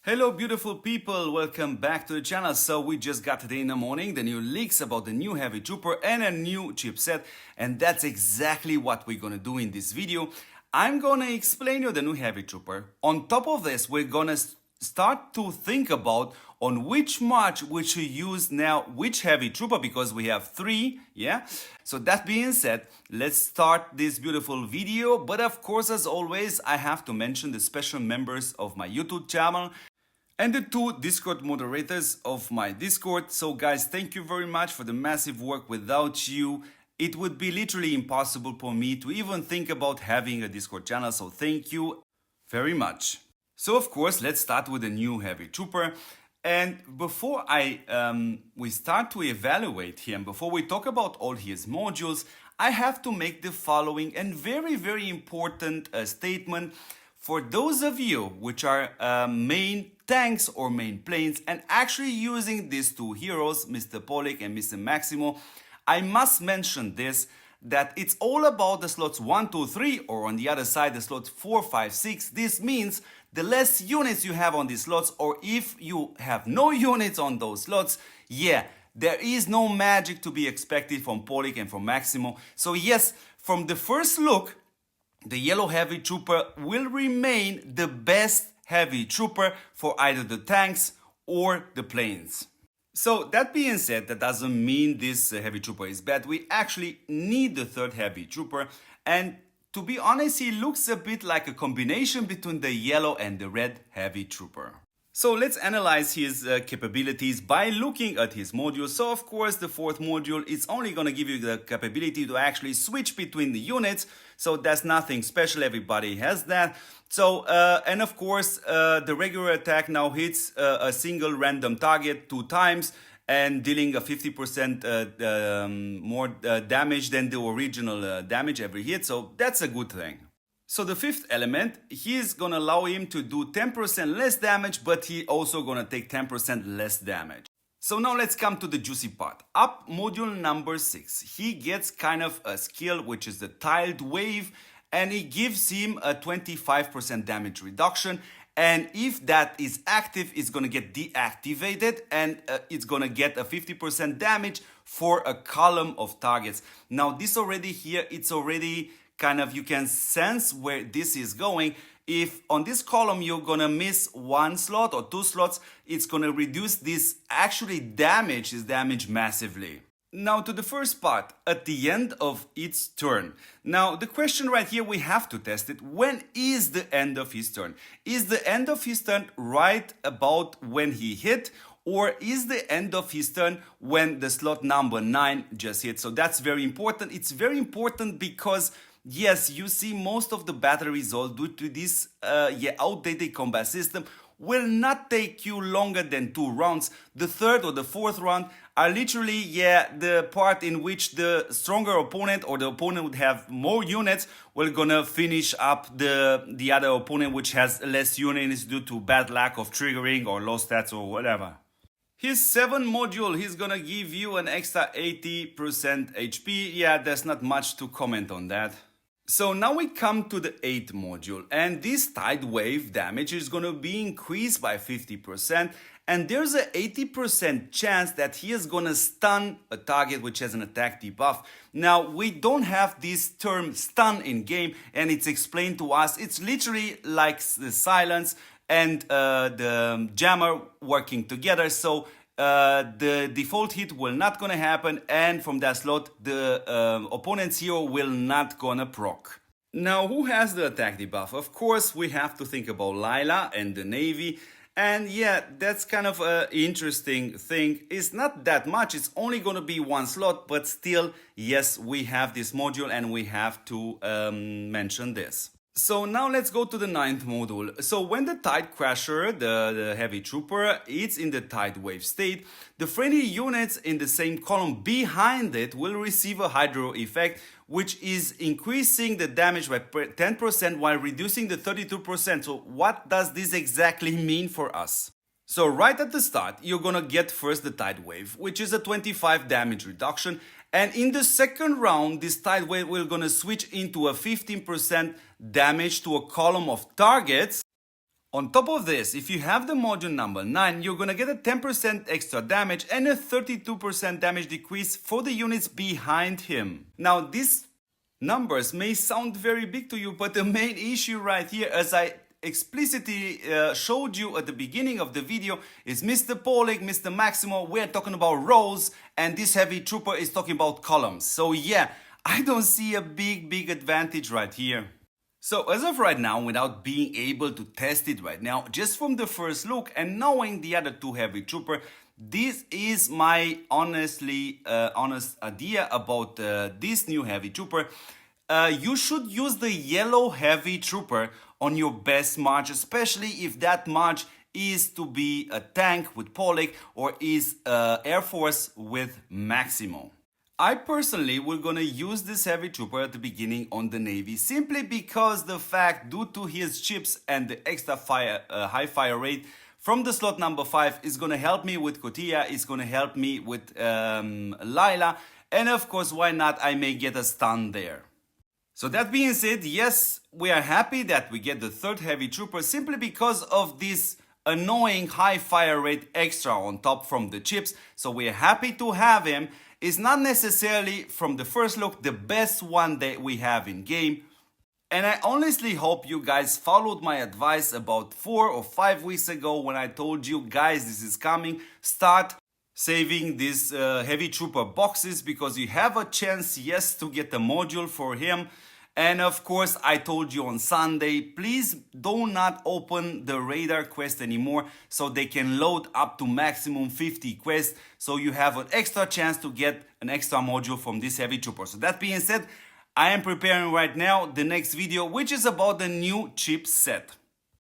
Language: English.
Hello beautiful people, welcome back to the channel. So we just got today in the morning the new leaks about the new Heavy Trooper and a new chipset, and that's exactly what we're gonna do in this video. I'm gonna explain you the new Heavy Trooper. On top of this, we're gonna start to think about on which march we should use now which Heavy Trooper, because we have three, yeah? So that being said, let's start this beautiful video. But of course, as always, I have to mention the special members of my YouTube channel and the two Discord moderators of my Discord. So guys, thank you very much for the massive work. Without you, it would be literally impossible for me to even think about having a Discord channel. So thank you very much. So of course, let's start with the new Heavy Trooper. And before we start to evaluate him, before we talk about all his modules, I have to make the following and very important statement. For those of you which are main tanks or main planes and actually using these two heroes, Mr. Pollock and Mr. Maximo, I must mention this, that it's all about the slots 1, 2, 3, or on the other side the slots 4, 5, 6. This means the less units you have on these slots, or if you have no units on those slots, yeah, there is no magic to be expected from Pollock and from Maximo. So yes, from the first look, the yellow Heavy Trooper will remain the best Heavy Trooper for either the tanks or the planes. So that being said, that doesn't mean this Heavy Trooper is bad. We actually need the third Heavy Trooper, and to be honest, he looks a bit like a combination between the yellow and the red Heavy Trooper. So let's analyze his capabilities by looking at his modules. So of course, the fourth module is only going to give you the capability to actually switch between the units. So that's nothing special, everybody has that. So, and of course, the regular attack now hits a single random target 2 times and dealing a 50% more damage than the original damage every hit. So that's a good thing. So the fifth element, he is gonna allow him to do 10% less damage, but he also gonna take 10% less damage. So now let's come to the juicy part. Up module number 6, he gets kind of a skill which is the tiled wave, and it gives him a 25% damage reduction. And if that is active, it's gonna get deactivated, and it's gonna get a 50% damage for a column of targets. Now this already here, it's already kind of, you can sense where this is going. If on this column you're gonna miss 1 slot or 2 slots, it's gonna reduce this damage massively. Now to the first part, at the end of its turn. Now the question right here, we have to test it. When is the end of his turn? Is the end of his turn right about when he hit? Or is the end of his turn when the slot number 9 just hit? So that's very important. It's very important because yes, you see most of the battle results due to this outdated combat system will not take you longer than 2 rounds. The third or the fourth round are literally, the part in which the stronger opponent or the opponent would have more units will gonna finish up the other opponent which has less units due to bad lack of triggering or low stats or whatever. His 7th module, he's gonna give you an extra 80% HP. Yeah, there's not much to comment on that. So now we come to the 8th module, and this tide wave damage is going to be increased by 50%, and there's a 80% chance that he is going to stun a target which has an attack debuff. Now we don't have this term stun in game, and it's explained to us. It's literally like the silence and the jammer working together. So the default hit will not gonna happen, and from that slot the opponent's hero will not gonna proc. Now who has the attack debuff? Of course we have to think about Lila and the Navy, and yeah, that's kind of an interesting thing. It's not that much, it's only gonna be 1 slot, but still, yes, we have this module and we have to mention this. So now let's go to the 9th module. So when the Tide Crasher, the Heavy Trooper, is in the Tide Wave state, the friendly units in the same column behind it will receive a Hydro effect, which is increasing the damage by 10% while reducing the 32%. So what does this exactly mean for us? So right at the start, you're gonna get first the Tide Wave, which is a 25 damage reduction. And in the second round, this Tide Wave will gonna switch into a 15% damage to a column of targets On top of this, if you have the module number 9, you're gonna get a 10% extra damage and a 32% damage decrease for the units behind him. Now, these numbers may sound very big to you, but the main issue right here, as I explicitly showed you at the beginning of the video, is Mr. Pollock, Mr. Maximo, we're talking about rows, and this heavy trooper is talking about columns. So yeah, I don't see a big advantage right here. So as of right now, without being able to test it right now, just from the first look and knowing the other two heavy trooper, this is my honest idea about this new heavy trooper. You should use the yellow heavy trooper on your best march, especially if that march is to be a tank with Pollock or is Air Force with Maximo. I personally will gonna use this heavy trooper at the beginning on the Navy simply because the fact, due to his chips and the extra high fire rate from the slot number 5, is gonna help me with Kotilla, is gonna help me with Lila, and of course, why not, I may get a stun there. So that being said, yes, we are happy that we get the third heavy trooper simply because of this annoying high fire rate extra on top from the chips. So we are happy to have him. It's not necessarily from the first look the best one that we have in game. And I honestly hope you guys followed my advice about 4 or 5 weeks ago when I told you guys this is coming. Start saving these heavy trooper boxes because you have a chance, yes, to get a module for him. And of course, I told you on Sunday, please do not open the radar quest anymore so they can load up to maximum 50 quests. So you have an extra chance to get an extra module from this heavy trooper. So that being said, I am preparing right now the next video, which is about the new chip set.